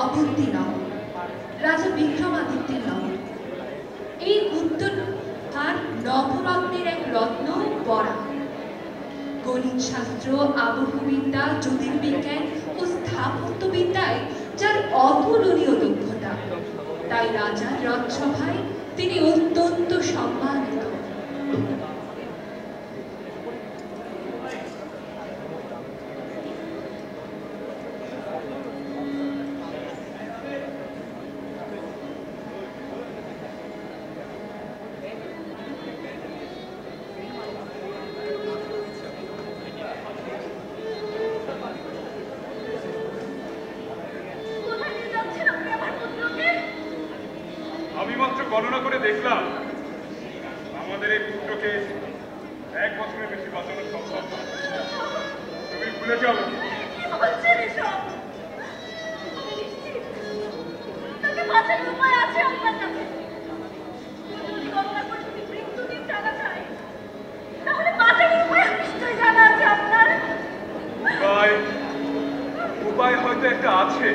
অবন্তী নগর, রাজা বিক্রমাদিত্যের নগর। এই উত্তর তার নবরত্নের এক রত্ন বরা। গণিত শাস্ত্র, আবহবিদ্যা, জ্যোতির্বিজ্ঞান ও স্থাপত্যবিদ্যায় যার অতুলনীয় দক্ষতা, তাই রাজার রাজসভায় তিনি অত্যন্ত সম্মানিত। আমি মাত্র গণনা করে দেখলাম আমাদের এই পুত্রকে 1 বছরের বেশি বাঁচানো সম্ভব না। তুমি ভুলে যাও। উপায় হয়তো একটা আছে,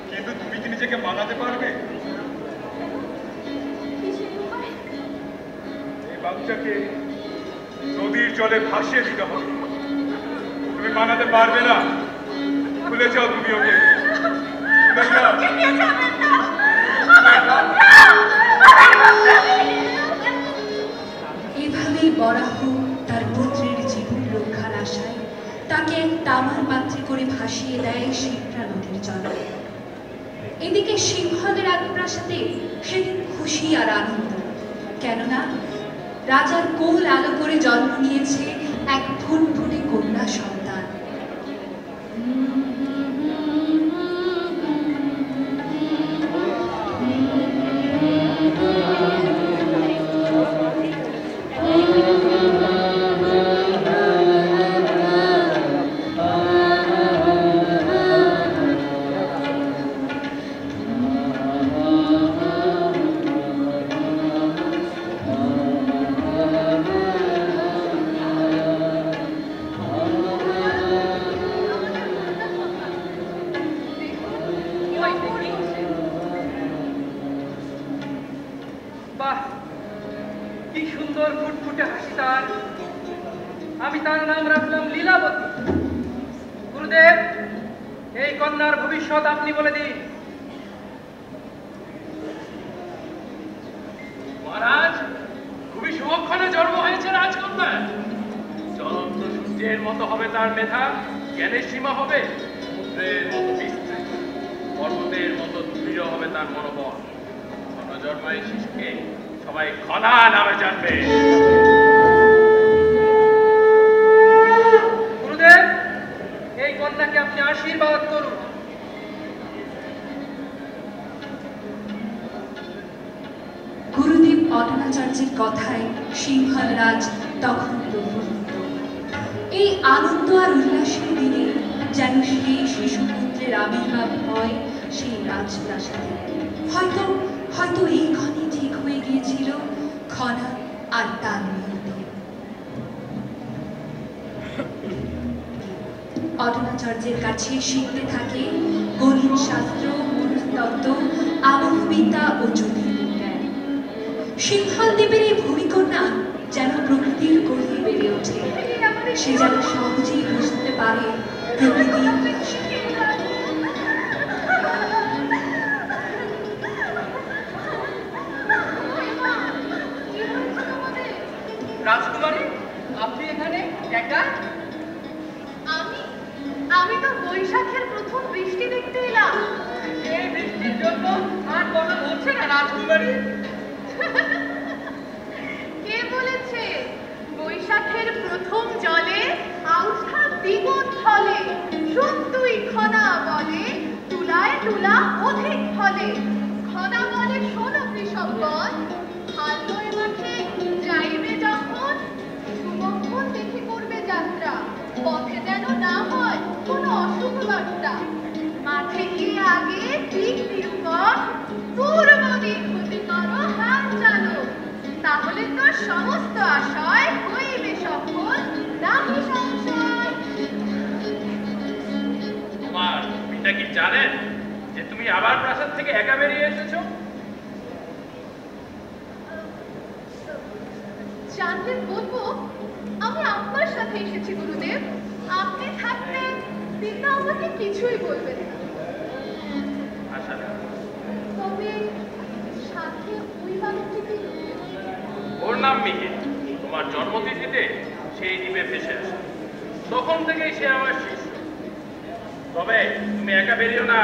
কিন্তু তুমি কি নিজেকে মানাতে পারবে? এই বাচ্চাকে নদীর জলে ভাসিয়ে দিতে হবে। তুমি মানাতে পারবে না। ভুলে যাও তুমি ওকে। ভুলে যাও। এভাবেই বরাহ তার পুত্রের জীবন রক্ষার আশায় তাকে এক তামার পাত্রে করে ভাসিয়ে দেয় শিপ্রা নদীর জলে। এদিকে সিংহলের রাজপ্রাসাদে সেদিন খুশি আর আনন্দ, কেননা রাজার কোল আলো করে জন্ম নিয়েছে এক ফুনফুনে কন্যা সন্তান। কি সুন্দর ফুটফুটে হাসি তার। আমি তার নাম রাখলাম লীলাবতী। গুরুদেব, এই কন্যার ভবিষ্যৎ আপনি বলে দিন। মহারাজ, খুবই সুবক্ষণে জন্ম হয়েছে রাজকন্যা। জ্বলন্ত সূর্যের মতো হবে তার মেধা, জ্ঞানের সীমা হবে সমুদ্রের মতো বিস্তৃত, পর্বতের মতো দৃঢ় হবে তার মনোবল। জন্মায় শিশুকে সবাই খনা নামে জানবে। গুরুদেব, এই কন্যাকে আপনি আশীর্বাদ করুন। গুরুদেব অটনাচার্যের কথায় সিংহল রাজ তখন প্রফুল্লিত। এই আনন্দ আর উল্লাসের দিনে যেন সেই শিশুপুত্রের আবির্ভাব হয় সেই রাজপ্রাসাদে। হয়তো হয়তো এই ক্ষণে ঠিক হয়ে গিয়েছিল খনা আর তার বিরুদ্ধে। অটনাচার্যের কাছে শিখতে থাকে গণিত শাস্ত্র, মনস্তত্ত্ব, আবহবিদ্যা ও জ্যোতির্বিজ্ঞান। সিংহল দ্বীপের এই ভূমিকন্যা যেন প্রকৃতির কোলে বেড়ে ওঠে। সে যেন সহজেই বুঝতে পারে প্রকৃতি। রাজকুমারী, আপনি এখানে একা? আমি তো বৈশাখের প্রথম বৃষ্টি দেখতে এলাম। এই বৃষ্টির জন্য আর কথা বলছে না রাজকুমারী। কে বলেছে বৈশাখের প্রথম তুলা অধিক ফলে। খনা বলে শোনো কৃষকগণ, হাল লয়ে মাঠে যাইবে যখন, সুমঙ্গল দেখে করবে যাত্রা, পথে যেন না হয় কোনো অশুভ বার্তা। মাঠে গিয়ে আগে দিক নিরূপণ, পূর্ব দিক হতে করো হাল চালো, তাহলে তোর সমস্ত আশয় হইবে সফল, নাহি সংশয়। তোমার পিতা কি জানেন যে তুমি আবার প্রাসাদ থেকে একা বেরিয়ে এসেছো? জানলে বলবো আমি আপনার সাথে এসেছি গুরুদেব। আপনি থাকলে পিতা আমাকে কিছুই বলবেন না। আশা না, তবে সাথে ওই বালকটিকে ওর নাম মিহি। তোমার জন্মতিথিতে সেই দ্বীপে ভেসে আসে, তখন থেকেই সে আমার শিষ্য। তবে তুমি একা বেরিও না,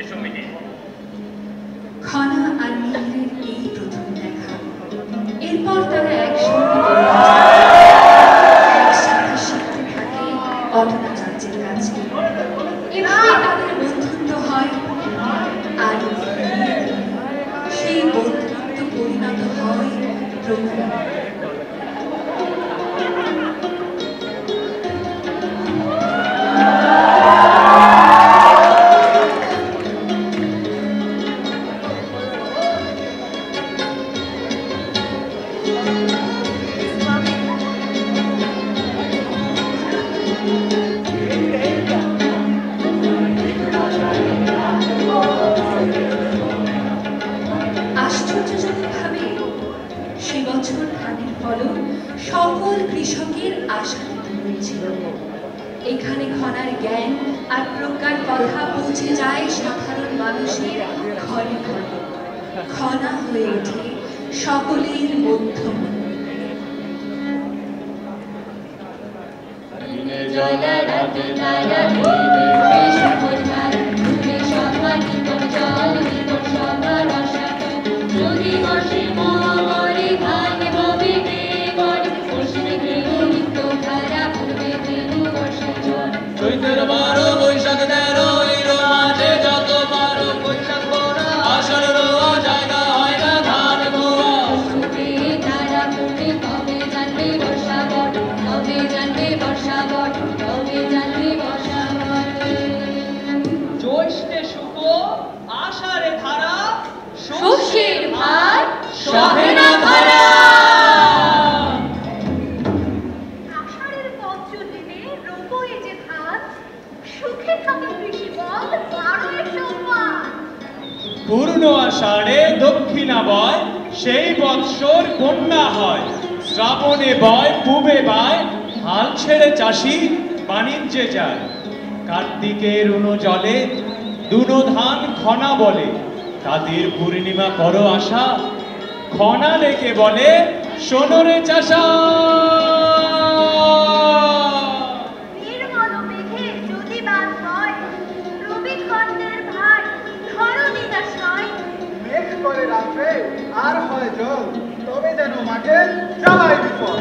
এসো মিহি। খনা আর মিহিরের এই প্রথম দেখা। এরপর তারা একসঙ্গে একসাথে শিখতে থাকে অটনাচার্যের কাছে। এভাবে তাদের বন্ধুত্ব হয়, আর সেই বন্ধুত্ব পরিণত হয় প্রণয়ে। আশ্চর্যজনকভাবে সে বছর ধানের ফলন সকল কৃষকের আশাতীত হয়েছিল। এখানে খনার জ্ঞান আর প্রজ্ঞার কথা পৌঁছে যায় সাধারণ মানুষের ঘরে ঘরে। খনা হয়ে ওঠে সকলের মধ্যমণি। চৈত্র 12 বৈশাখ 13 এই মাঠে যত পারো বৈশাখ বোনা, আষাঢ় রোয়া জায়গা হয় না ধান বোয়া। জ্যৈষ্ঠে শুভ আষাঢ়ে ধারা, শস্যের ভার সহে না ধারা। আষাঢ়ের পঞ্চ দিনে রোপয়ে যে ধান, সুখে থাকে কৃষি বল 12 সোমবার। পূর্ণ আষাঢ়ে দক্ষিণা বয়, সেই বৎসর বন্যা হয়। শ্রাবণে বয় পূবে বায়, হাল ছেড়ে চাষি বাণিজ্যে যায়। কার্তিকের উনো জলে দুনো ধান খনা বলে, তাদের পূর্ণিমা করো আশা, খনা লেগে বলে সোনরে চাষা। নির্মল মেঘে যদি বাদ হয়, রবি খণ্ডের ভার ধরণী দাসয়। মেঘ করে রাত্রে আর হয় জল, তবে যেন মাঠে জ্বালায় বিপদ।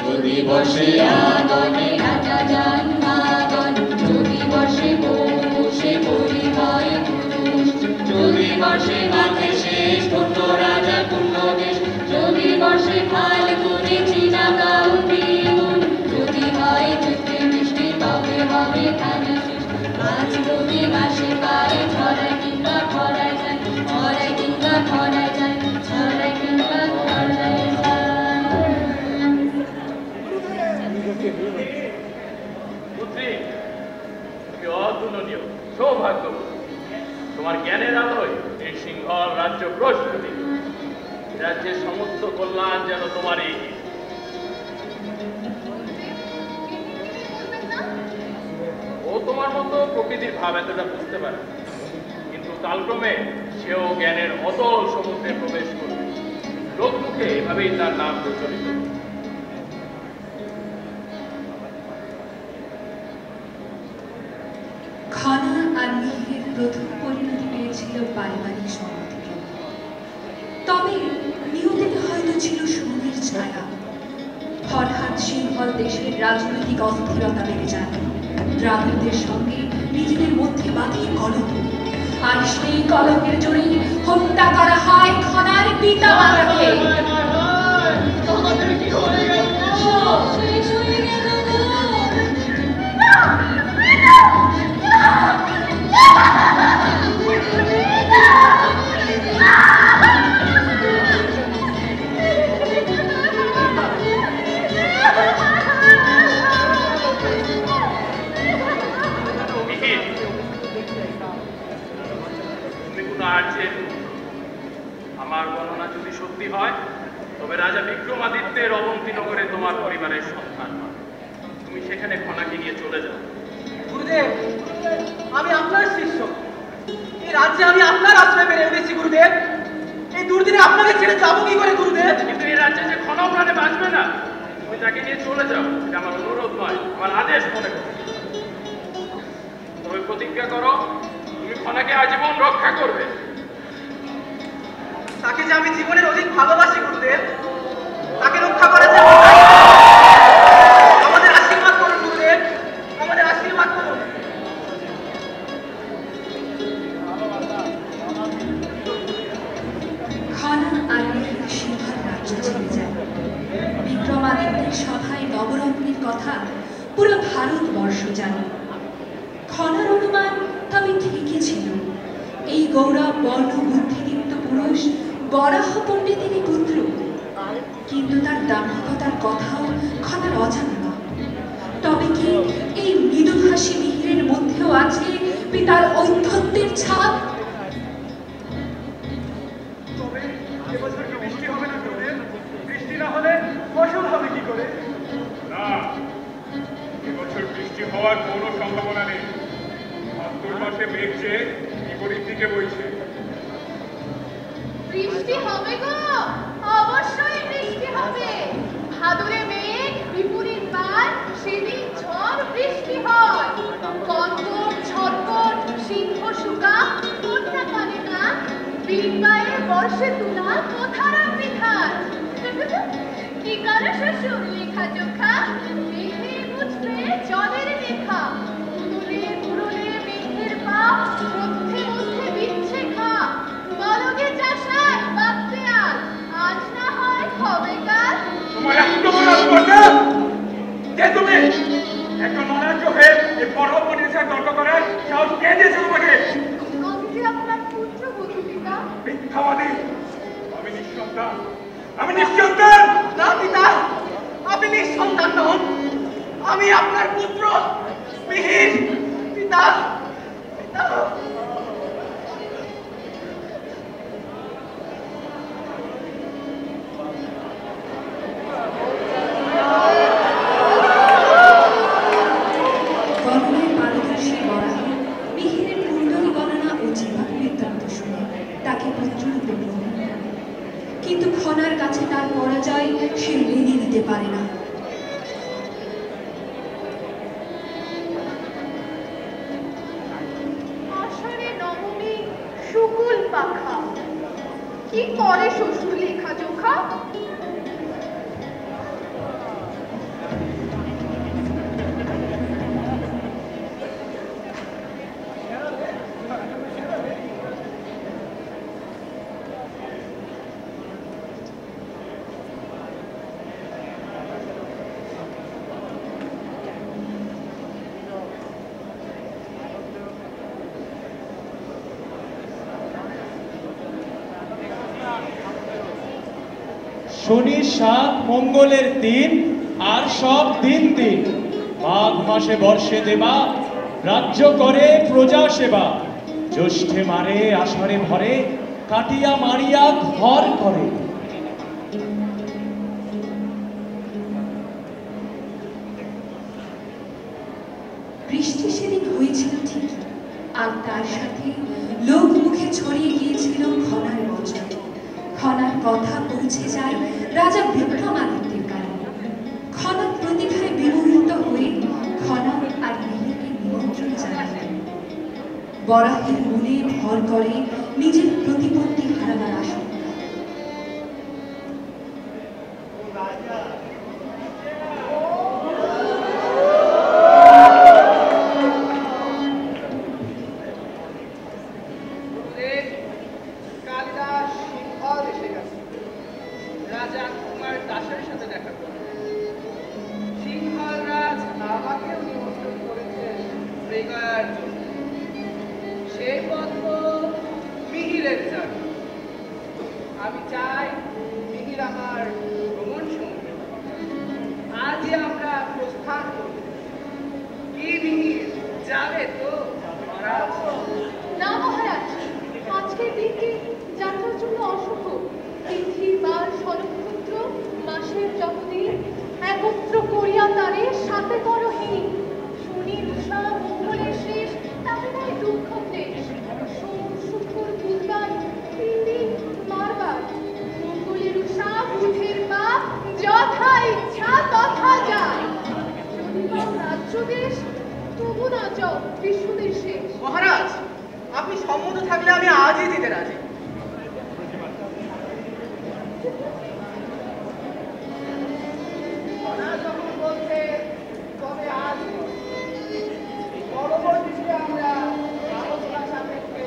যদি বর্ষে আগনে রাজা যান মাগন, যদি বর্ষে পৌষে পরিময় পুরুষ, যদি বর্ষে মাঠে শেষ পূর্ণ রাজা পূর্ণ দেশ, যদি বর্ষে ফাল্গুনে চীনা কাউন্টি গুণ, যদি হয় চৈত্রে বৃষ্টি তবে হবে ধানের শেষ। আজ যদি মাসে পায়ে ছড়ায় কিংবা খরায় যায়, খরায় কিংবা খরায় যায়, ছড়ায় কিংবা খরায় যায়। পুত্রী, তুমি অতুলনীয়, সৌভাগ্যবতী। তোমার জ্ঞানের আলোয় এই সিংহল রাজ্য প্রস্তুতি, রাজ্যের সমস্ত কল্যাণ যেন তোমারই। ও তোমার মতো প্রকৃতির ভাব এতটা বুঝতে পারে, কিন্তু কালক্রমে সেও জ্ঞানের অতল সমুদ্রে প্রবেশ করবে। লোকমুখে এভাবেই তার নাম প্রচলিত। খনা আর মিহিরের প্রথম পরিণতি পেয়েছিল পারিবারিক সম্মতিক্রমে। তবে নিয়তিতে হয়তো ছিল সুখের ছায়া। হঠাৎ সিংহল দেশের রাজনৈতিক অস্থিরতা বেড়ে যায়। ব্রাহ্মণদের সঙ্গে নিজেদের মধ্যে বাঁধিয়ে কলহ, আর সেই কলহের জোরে হত্যা করা হয় খনার পিতা মাতাকে। আমাদের কি হয়ে গেল? শেষ হয়ে গেল গো। আমার গণনা যদি সত্যি হয় তবে রাজা বিক্রমাদিত্যের অবন্তীনগরে তোমার পরিবারের সন্তান হয়। তুমি সেখানে খনাকে নিয়ে চলে যাও। গুরুদেব, আমি আপনার শিষ্য, এই রাজ্যে আমি আপনার আশ্রয় পেয়ে উঠেছি গুরুদেব। এই দুর্দিনে আপনাকে ছেড়ে যাবো কি করে গুরুদেব? কিন্তু এই রাজ্যে যে খনা প্রাণে বাঁচবে না, তুমি তাকে নিয়ে চলে যাও। এটা আমার অনুরোধ নয়, আমার আদেশ মনে করো। তবে প্রতিজ্ঞা করো তুমি খনাকে আজীবন রক্ষা করবে। তাকে যে আমি জীবনের অধিক ভালোবাসি গুরুদেব, তাকে রক্ষা করার জন্য আমাদের আশীর্বাদ করুন গুরুদেব, আমাদের আশীর্বাদ করুন। খনা আর মিহির সিংহার রাজ্য ছেড়ে যায়। বিক্রমাদিত্যের সভায় নবরত্নের কথা পুরো ভারতবর্ষ জানে। খনার অনুমান তবে ঠিকই ছিল, এই গৌরব বর্ণ বুদ্ধিদীপ্ত পুরুষ বরাহ পণ্ডিতেরই পুত্র। কিন্তু তার দাম্ভিকতার কথাও খনার অজানা নয়। তবে কি এই মৃদুভাষী মিহিরের মধ্যেও আছে পিতার ঔদ্ধত্যের ছাপ? তবে এবছর কি বৃষ্টি হবে না গুরুদেব? বৃষ্টি না হলে ফসল হবে কি করে? না, এবছর বৃষ্টি হওয়ার কোনো সম্ভাবনা নেই। ভাদ্র মাসে মেঘ চেয়ে বিপরীত দিকে বইছে। বৃষ্টি হবে গো, অবশ্যই বৃষ্টি হবে। ভাদরে মেঘ বিপরীত বার, সেদিন ঝড় বৃষ্টি হয়। কর্কট ছটপট সিংহ শুকা কন্যা কানে না, বিনবায়ে বর্ষে তুলা কোথারা বিধান। কি করে শ্বশুর লেখা চোখা, মেঘে বুঝবে জলের লেখা। উড়লে উড়লে মেঘের পা, মধ্যে মধ্যে বিচ্ছে খা। বলগে চাষার বাপতে আজ না হয় হবে কাল। তোমার এত বড় অপরাধ! কে তুমি? একজন অনার্য হয়ে এই বড় পরিবেশের তর্ক করার সাহস কে দিয়েছে তোমাকে? আমি যে আপনার পুত্র বধূ পিতা। মিথ্যাবাদী! আমি নিঃসন্তান, আমি নিঃসন্তান! না পিতা, আপনি নিঃসন্তান নন, আমি আপনার পুত্র মিহির। পিতা, পিতা। গণনায় পারদর্শী বরাহ মিহিরের কুণ্ডলী গণনা ও জীবন বৃত্তান্ত শুনে তাকে পুত্ররূপে গ্রহণ করে। কিন্তু খনার কাছে তার পরাজয় সে মেনে নিতে পারে না। আষাঢ়ে নবমী শুকুল পাখা, কি করে শ্বশুর লেখা চোখা। শনির 7 মঙ্গলের দিন আর সব দিন দিন, মাঘ মাসে বর্ষে দেবা, রাজ্য করে প্রজা সেবা। জ্যৈষ্ঠে মারে আষাঢ়ে ভরে, কাটিয়া মারিয়া ঘর করে। বৃষ্টি সেদিন হয়েছিল ঠিকই, আর তার সাথে লোক মুখে ছড়িয়ে গিয়েছিল খনার বচন। খনার কথা পৌঁছে যায় রাজা বিক্রমাদিত্যের কানে। খনার প্রতিভায় বিমোহিত হয়ে খনা আর মিহিরকে নিমন্ত্রণ জানালেন। বরাহের মনে ভর করে নিজের প্রতিপত্তি হারাবার আশঙ্কা। রাজকুমার দাসের সাথে দেখা করব। সিংহল রাজ আমাকেও নিমন্ত্রণ করেছেন মৃগয়ার জন্য। সেই পত্র মিহিরের জন্য। আমি চাই মিহির আমার ভ্রমণ সঙ্গী। আজই আমরা প্রস্থান করব। কি মিহির, যাবে তো মহারাজ? না মহারাজ, আজকের দিনটি যাত্রার জন্য অশুভ। তিথি বার নক্ষত্র মাসের যতদিন একত্র করিয়া তারে সাথে করহীন। শনি উষা মঙ্গলের শেষ, তাতে তাই দুঃখ ক্লেশ। সোম শুক্র বুধবার 3 দিন মারবার। মঙ্গলের উষা বুধের পাপ, যথা ইচ্ছা তথা যায়। যদি পাও রাজ্য দেশ, তবু না যাও বিশ্বদেশে। মহারাজ, আপনি সম্মত থাকলে আমি আজই যেতে রাজি। যখন বলছে তবে আজ পরবর্তীতে আমরা আলোচনা সাপেক্ষে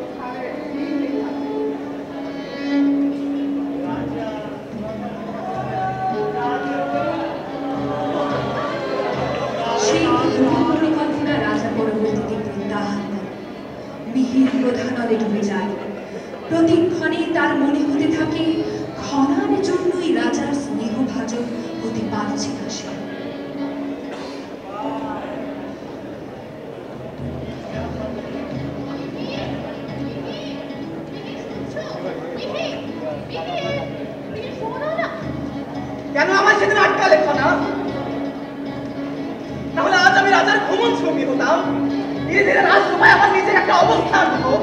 ওখানে দিতে থাকবো। সেই পরিকল্পনা রাজা পরবর্তীতে প্রত্যাহার করে। মিহির প্রধানলে ডুবে যায়। প্রতিক্ষণে তার মনে হতে থাকে খনার জন্যই রাজার স্নেহভাজন হতে পারছে না সে। কেন আমার সেদিন আটকালে খনা? তাহলে আজ আমি রাজার ভ্রমণ সঙ্গী হতাম। ধীরে ধীরে রাজসভায় আমার নিজের একটা অবস্থান হতো।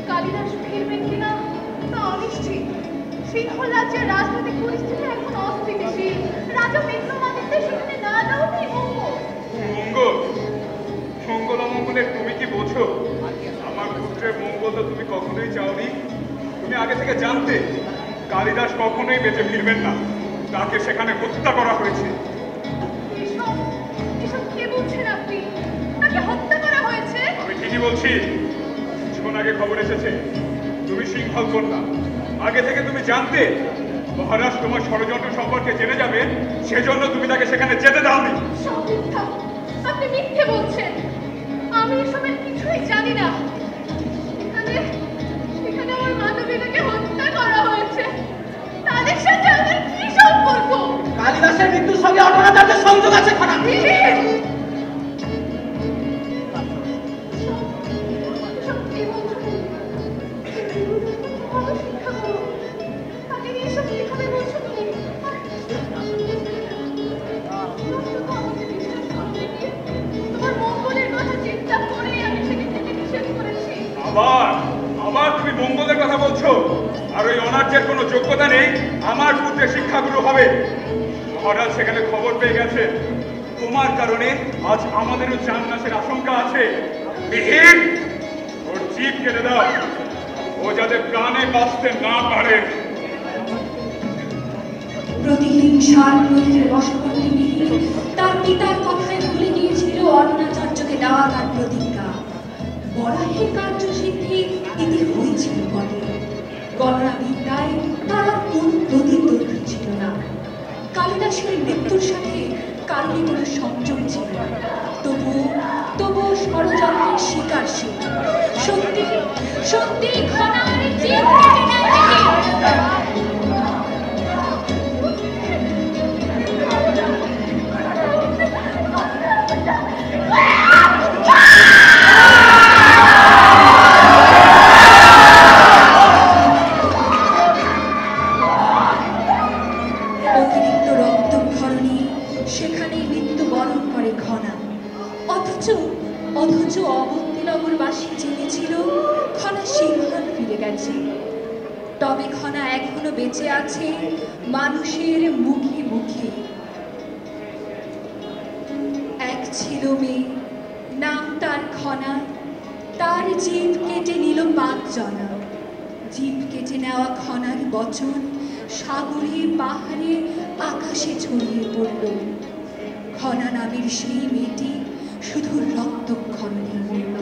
কালিদাস ফিরবেন কিনা তা অনিশ্চিত। সিংহল রাজ্যের রাজনৈতিক পরিস্থিতি এখন অস্থিতিশীল। রাজা বিক্রমাদিত্যের সেখানে না যাওয়াই মঙ্গল। মঙ্গল? মঙ্গল অমঙ্গলে তুমি কি বোঝো? আমার পুত্রের মঙ্গল তো তুমি কখনোই চাওনি। তুমি আগে থেকে জানতে কালিদাস কখনোই বেঁচে ফিরবেন না। তাকে সেখানে হত্যা করা হয়েছে। এসব কে বলছেন আপনি? তাকে হত্যা করা হয়েছে? আমি ঠিকই বলছি। কিছুক্ষণ আগে খবর এসেছে তুমি সিংহল কন্যা। আগে থেকে তুমি জানতে মহারাজ তোমার ষড়যন্ত্র সম্পর্কে জেনে যাবে, সেজন্য তুমি তাকে সেখানে যেতে দাওনি। সব মিথ্যা। আপনি মিথ্যে বলছেন। আমি এসবের কিছুই জানি না। সেখানে আমার মানবীটাকে হত্যা করা হয়েছে। তাদের সাথে আমার কি সম্পর্ক? কালিদাসের মৃত্যুর সঙ্গে অটনাচার্যের সংযোগ আছে খনা। সব কি বলছো? ভালো শিক্ষা করো। তাকে নিয়ে এসব কিভাবে বলছো তুমি? তোমার মঙ্গলের কথা চিন্তা করেই আমি সেখান থেকে নিষেধ করেছি। আবার তুমি মঙ্গলের কথা বলছো? আর ওই অনার্যের কোনো যোগ্যতা নেই আমার পুত্রের শিক্ষাগুরু হবে। মহারাজ সেখানে খবর পেয়ে গেছে তোমার কারণে আজ আমাদেরও জান নাশের আশঙ্কা আছে। মিহির, ওর জিভ কেটে দাও, ও যাতে প্রাণে বাঁচতে না পারে। প্রতিহিংসার ক্রোধের বশবর্তী মিহির তার পিতার কথায় ভুলে গিয়েছিল অন্নাচার্যকে দেওয়া তার প্রতিজ্ঞা। বরাহের কার্যসিদ্ধি ইতি হয়েছিল বটে। গণনাবিদ্যায় তার আর কোন প্রতিদ্বন্দ্বী ছিল না। কালিদাসের মৃত্যুর সাথে কারণে কোনো সংযোগ ছিল না। তবুও ষড়যন্ত্রের শিকার সে। সত্যি খনার জিভ কেটে নেয় মিহির। অতিরিক্ত রক্তক্ষরণে সেখানেই মৃত্যুবরণ করে খনা। অথচ অবন্তীনগরবাসী জেনেছিল খনা সিংহল ফিরে গেছে। তবে খনা এখনো বেঁচে আছে মানুষের মুখে মুখে। এক ছিল মেয়ে, নাম তার খনা। তার জিভ কেটে নিল 5 জনা। জিভ কেটে নেওয়া খনার বচন সাগরে পাহাড়ে আকাশে ছড়িয়ে পড়ল। খনা নামের সেই মেয়েটি শুধু রক্তক্ষরণে মরল।